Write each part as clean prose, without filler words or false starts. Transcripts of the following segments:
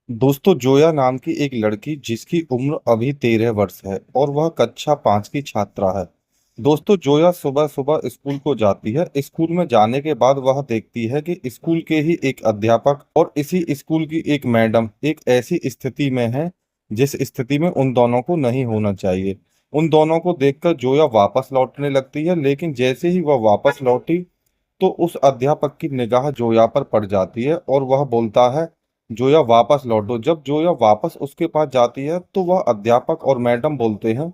दोस्तों जोया नाम की एक लड़की जिसकी उम्र अभी 13 वर्ष है और वह कक्षा 5 की छात्रा है। दोस्तों जोया सुबह सुबह स्कूल को जाती है। स्कूल में जाने के बाद वह देखती है कि स्कूल के ही एक अध्यापक और इसी स्कूल की एक मैडम एक ऐसी स्थिति में है जिस स्थिति में उन दोनों को नहीं होना चाहिए। उन दोनों को देखकर जोया वापस लौटने लगती है, लेकिन जैसे ही वह वापस लौटी तो उस अध्यापक की निगाह जोया पर पड़ जाती है और वह बोलता है, जोया वापस लौटो। जब जोया वापस उसके पास जाती है तो वह अध्यापक और मैडम बोलते हैं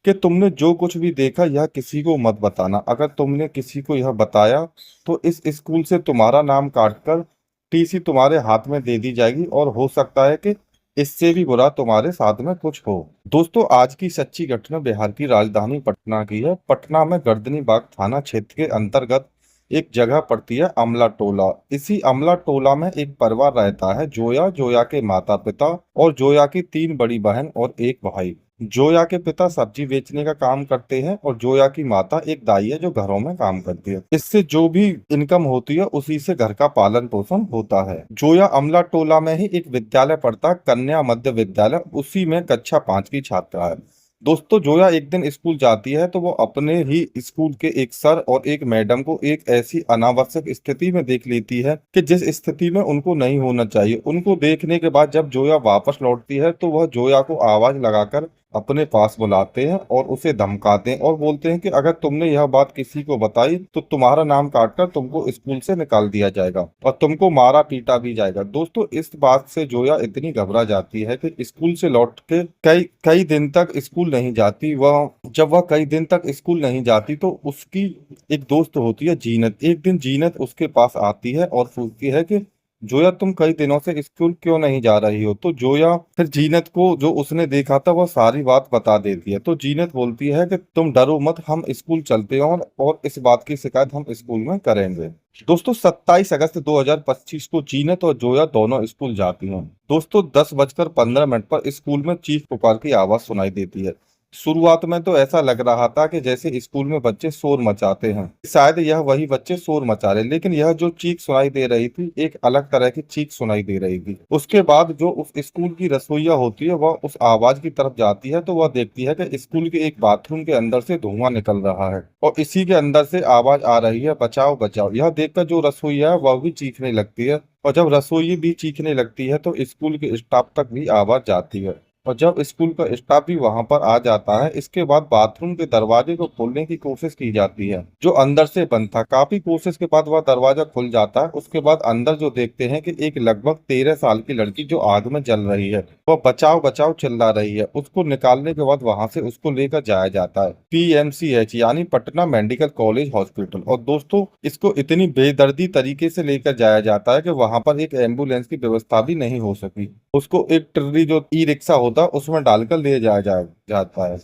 कि तुमने जो कुछ भी देखा यह किसी को मत बताना। अगर तुमने किसी को यह बताया तो इस स्कूल से तुम्हारा नाम काटकर टीसी तुम्हारे हाथ में दे दी जाएगी और हो सकता है कि इससे भी बुरा तुम्हारे साथ में कुछ हो। दोस्तों आज की सच्ची घटना बिहार की राजधानी पटना की है। पटना में गर्दनी बाग थाना क्षेत्र के अंतर्गत एक जगह पड़ती है अमला टोला। इसी अमला टोला में एक परिवार रहता है, जोया, जोया के माता पिता और जोया की 3 बड़ी बहन और एक भाई। जोया के पिता सब्जी बेचने का काम करते हैं और जोया की माता एक दाई है जो घरों में काम करती है। इससे जो भी इनकम होती है उसी से घर का पालन पोषण होता है। जोया अमला टोला में ही एक विद्यालय पढ़ता है, कन्या मध्य विद्यालय, उसी में कक्षा 5 की छात्रा है। दोस्तों जोया एक दिन स्कूल जाती है तो वो अपने ही स्कूल के एक सर और एक मैडम को एक ऐसी अनावश्यक स्थिति में देख लेती है कि जिस स्थिति में उनको नहीं होना चाहिए। उनको देखने के बाद जब जोया वापस लौटती है तो वह जोया को आवाज लगाकर अपने पास बुलाते हैं और उसे धमकाते हैं और बोलते हैं कि अगर तुमने यह बात किसी को बताई तो तुम्हारा नाम काटकर तुमको स्कूल से निकाल दिया जाएगा और तुमको मारा पीटा भी जाएगा। दोस्तों इस बात से जोया इतनी घबरा जाती है कि स्कूल से लौट के कई कई दिन तक स्कूल नहीं जाती। वह जब वह कई दिन तक स्कूल नहीं जाती तो उसकी एक दोस्त होती है जीनत। एक दिन जीनत उसके पास आती है और पूछती है कि जोया तुम कई दिनों से स्कूल क्यों नहीं जा रही हो। तो जोया फिर जीनत को जो उसने देखा था वह सारी बात बता देती है। तो जीनत बोलती है कि तुम डरो मत, हम स्कूल चलते हैं और इस बात की शिकायत हम स्कूल में करेंगे। दोस्तों 27 अगस्त 2025 को जीनत और जोया दोनों स्कूल जाती हैं। दोस्तों 10:15 पर स्कूल में चीख पुकार की आवाज सुनाई देती है। शुरुआत में तो ऐसा लग रहा था कि जैसे स्कूल में बच्चे शोर मचाते हैं, शायद यह वही बच्चे शोर मचा रहे, लेकिन यह जो चीख सुनाई दे रही थी एक अलग तरह की चीख सुनाई दे रही थी। उसके बाद जो उस स्कूल की रसोईया होती है वह उस आवाज की तरफ जाती है तो वह देखती है कि स्कूल के एक बाथरूम के अंदर से धुआं निकल रहा है और इसी के अंदर से आवाज आ रही है, बचाओ बचाओ। यह देखकर जो रसोईया है वह भी चीखने लगती है और जब रसोई भी चीखने लगती है तो स्कूल के स्टाफ तक भी आवाज जाती है और जब स्कूल का स्टाफ भी वहां पर आ जाता है। इसके बाद बाथरूम के दरवाजे को खोलने की कोशिश की जाती है जो अंदर से बंद था। काफी कोशिश के बाद वह दरवाजा खुल जाता है। उसके बाद अंदर जो देखते हैं कि एक लगभग 13 साल की लड़की जो आग में जल रही है वह बचाओ बचाओ चिल्ला रही है। उसको निकालने के बाद वहां से उसको लेकर जाया जाता है PMCH यानी पटना मेडिकल कॉलेज हॉस्पिटल। और दोस्तों इसको इतनी बेदर्दी तरीके से लेकर जाया जाता है कि वहां पर एक एम्बुलेंस की व्यवस्था भी नहीं हो सकी। उसको एक ट्रिली जो ई रिक्शा होता है उसमें डालकर ले जाता है।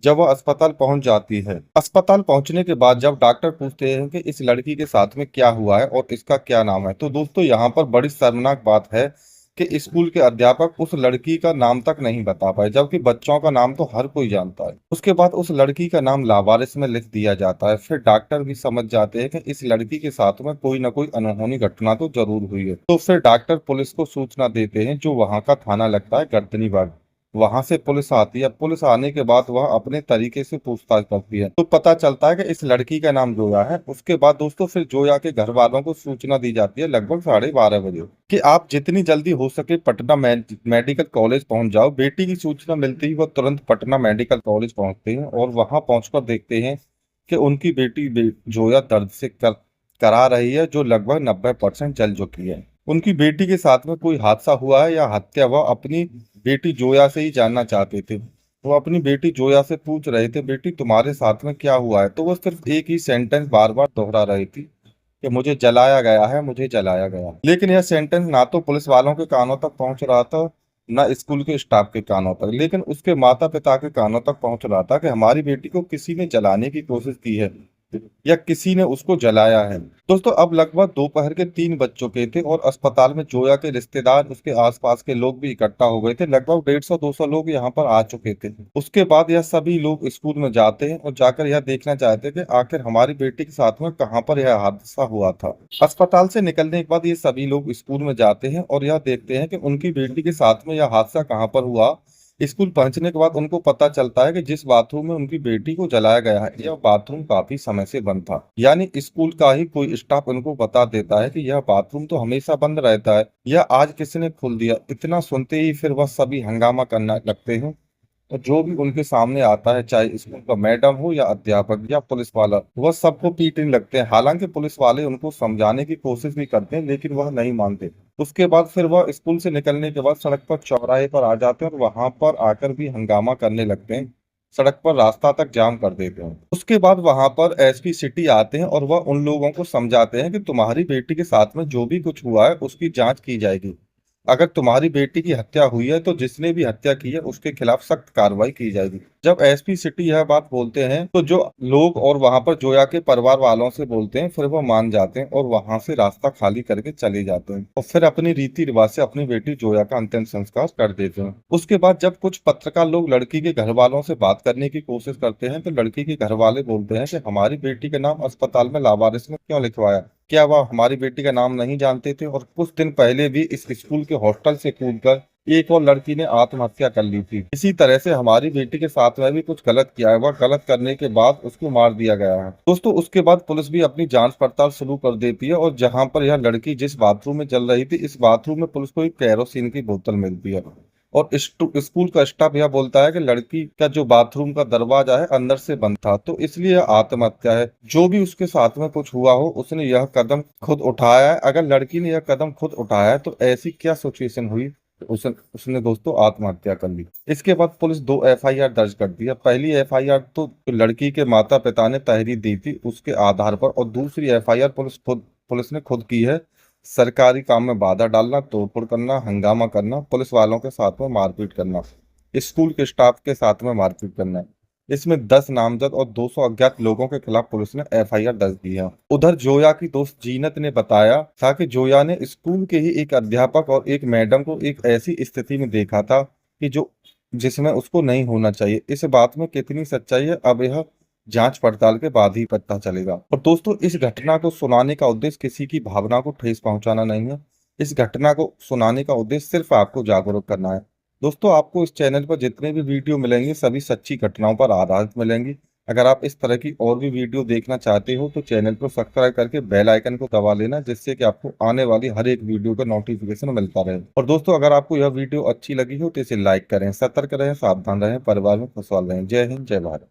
जब वह अस्पताल पहुंच जाती है, अस्पताल पहुंचने के बाद जब डॉक्टर पूछते हैं कि इस लड़की के साथ में क्या हुआ है और इसका क्या नाम है, तो दोस्तों यहाँ पर बड़ी शर्मनाक बात है कि स्कूल के अध्यापक उस लड़की का नाम तक नहीं बता पाए, जबकि बच्चों का नाम तो हर कोई जानता है। उसके बाद उस लड़की का नाम लावारिस में लिख दिया जाता है। फिर डॉक्टर भी समझ जाते हैं कि इस लड़की के साथ में कोई ना कोई अनहोनी घटना तो जरूर हुई है। तो फिर डॉक्टर पुलिस को सूचना देते हैं जो वहां का थाना लगता है गर्दनी बाग। वहां से पुलिस आती है। पुलिस आने के बाद वह अपने तरीके से पूछताछ करती है तो पता चलता है कि इस लड़की का नाम जोया है। उसके बाद दोस्तों फिर जोया के घर वालों को सूचना दी जाती है लगभग 12:30 बजे कि आप जितनी जल्दी हो सके पटना मेडिकल कॉलेज पहुंच जाओ। बेटी की सूचना मिलते ही वो तुरंत पटना मेडिकल कॉलेज पहुंचते हैं और वहां पहुंचकर देखते हैं कि उनकी जोया दर्द से करा रही है जो लगभग 90% जल चुकी है। उनकी बेटी के साथ में कोई हादसा हुआ है या हत्या। वह अपनी बेटी जोया से ही जानना चाहते थे। वो अपनी बेटी जोया से पूछ रहे थे, बेटी तुम्हारे साथ में क्या हुआ है। तो वो सिर्फ एक ही सेंटेंस बार बार दोहरा रही थी कि मुझे जलाया गया है, मुझे जलाया गया। लेकिन यह सेंटेंस ना तो पुलिस वालों के कानों तक पहुंच रहा था ना स्कूल के स्टाफ के कानों तक, लेकिन उसके माता पिता के कानों तक पहुंच रहा था कि हमारी बेटी को किसी ने जलाने की कोशिश की है या किसी ने उसको जलाया है। दोस्तों अब लगभग दोपहर के 3 बज चुके थे और अस्पताल में जोया के रिश्तेदार, उसके आसपास के लोग भी इकट्ठा हो गए थे। लगभग 150-200 लोग यहाँ पर आ चुके थे। उसके बाद यह सभी लोग स्कूल में जाते हैं और जाकर यह देखना चाहते हैं कि आखिर हमारी बेटी के साथ में कहाँ पर यह हादसा हुआ था। अस्पताल से निकलने के बाद ये सभी लोग स्कूल में जाते हैं और यह देखते हैं कि उनकी बेटी के साथ में यह हादसा कहाँ पर हुआ। स्कूल पहुंचने के बाद उनको पता चलता है कि जिस बाथरूम में उनकी बेटी को जलाया गया है, यह बाथरूम काफी समय से बंद था। यानी स्कूल का ही कोई स्टाफ उनको बता देता है कि यह बाथरूम तो हमेशा बंद रहता है, यह आज किसी ने खोल दिया। इतना सुनते ही फिर वह सभी हंगामा करने लगते हैं। तो जो भी उनके सामने आता है, चाहे स्कूल का मैडम हो या अध्यापक या पुलिस वाला, वह सबको पीटने लगते हैं। हालांकि पुलिस वाले उनको समझाने की कोशिश भी करते हैं, लेकिन वह नहीं मानते। उसके बाद फिर वह स्कूल से निकलने के बाद सड़क पर चौराहे पर आ जाते हैं और वहां पर आकर भी हंगामा करने लगते हैं। सड़क पर रास्ता तक जाम कर देते हैं। उसके बाद वहां पर एसपी सिटी आते हैं और वह उन लोगों को समझाते हैं कि तुम्हारी बेटी के साथ में जो भी कुछ हुआ है उसकी जांच की जाएगी। अगर तुम्हारी बेटी की हत्या हुई है तो जिसने भी हत्या की है उसके खिलाफ सख्त कार्रवाई की जाएगी। जब एसपी सिटी यह बात बोलते हैं तो जो लोग और वहां पर जोया के परिवार वालों से बोलते हैं, फिर वो मान जाते हैं और वहां से रास्ता खाली करके चले जाते हैं और फिर अपनी रीति रिवाज से अपनी बेटी जोया का अंतिम संस्कार कर देते हैं। उसके बाद जब कुछ पत्रकार लोग लड़की के घर वालों से बात करने की कोशिश करते हैं तो लड़की के घर वाले बोलते हैं कि हमारी बेटी का नाम अस्पताल में लावारिस में क्यों लिखवाया, क्या वह हमारी बेटी का नाम नहीं जानते थे। और कुछ दिन पहले भी इस स्कूल के हॉस्टल से कूदकर एक और लड़की ने आत्महत्या कर ली थी। इसी तरह से हमारी बेटी के साथ में भी कुछ गलत किया है, वह गलत करने के बाद उसको मार दिया गया है। दोस्तों उसके बाद पुलिस भी अपनी जांच पड़ताल शुरू कर देती है और जहां पर यह लड़की जिस बाथरूम में जल रही थी, इस बाथरूम में पुलिस को एक केरोसिन की बोतल मिलती है। और स्कूल का स्टाफ यह बोलता है कि लड़की का जो बाथरूम का दरवाजा है अंदर से बंद था, तो इसलिए यह आत्महत्या है। जो भी उसके साथ में कुछ हुआ हो, उसने यह कदम खुद उठाया है। अगर लड़की ने यह कदम खुद उठाया है तो ऐसी क्या सिचुएशन हुई, तो उसने दोस्तों आत्महत्या कर ली। इसके बाद पुलिस 2 एफआईआर दर्ज करती है। पहली एफआईआर तो लड़की के माता पिता ने तहरीर दी थी उसके आधार पर, और दूसरी एफआईआर पुलिस ने खुद की है। सरकारी काम में बाधा डालना, तोड़फोड़ करना, हंगामा करना, पुलिस वालों के साथ में मारपीट करना, स्कूल के स्टाफ के साथ में मारपीट करना। इसमें 10 नामजद और 200 अज्ञात लोगों के खिलाफ पुलिस ने एफआईआर दर्ज की है। उधर जोया की दोस्त जीनत ने बताया था कि जोया ने स्कूल के ही एक अध्यापक और एक मैडम को एक ऐसी स्थिति में देखा था कि जो जिसमें उसको नहीं होना चाहिए। इस बात में कितनी सच्चाई है, अब यह जांच पड़ताल के बाद ही पता चलेगा। और दोस्तों इस घटना को सुनाने का उद्देश्य किसी की भावना को ठेस पहुंचाना नहीं है। इस घटना को सुनाने का उद्देश्य सिर्फ आपको जागरूक करना है। दोस्तों आपको इस चैनल पर जितने भी वीडियो मिलेंगे सभी सच्ची घटनाओं पर आधारित मिलेंगी। अगर आप इस तरह की और भी वीडियो देखना चाहते हो तो चैनल को सब्सक्राइब करके बेल आइकन को दबा लेना, जिससे कि आपको आने वाली हर एक वीडियो का नोटिफिकेशन मिलता रहे। और दोस्तों अगर आपको यह वीडियो अच्छी लगी हो तो इसे लाइक करें, सतर्क रहें, सावधान रहें, परिवार में खुशहाल रहें। जय हिंद, जय भारत।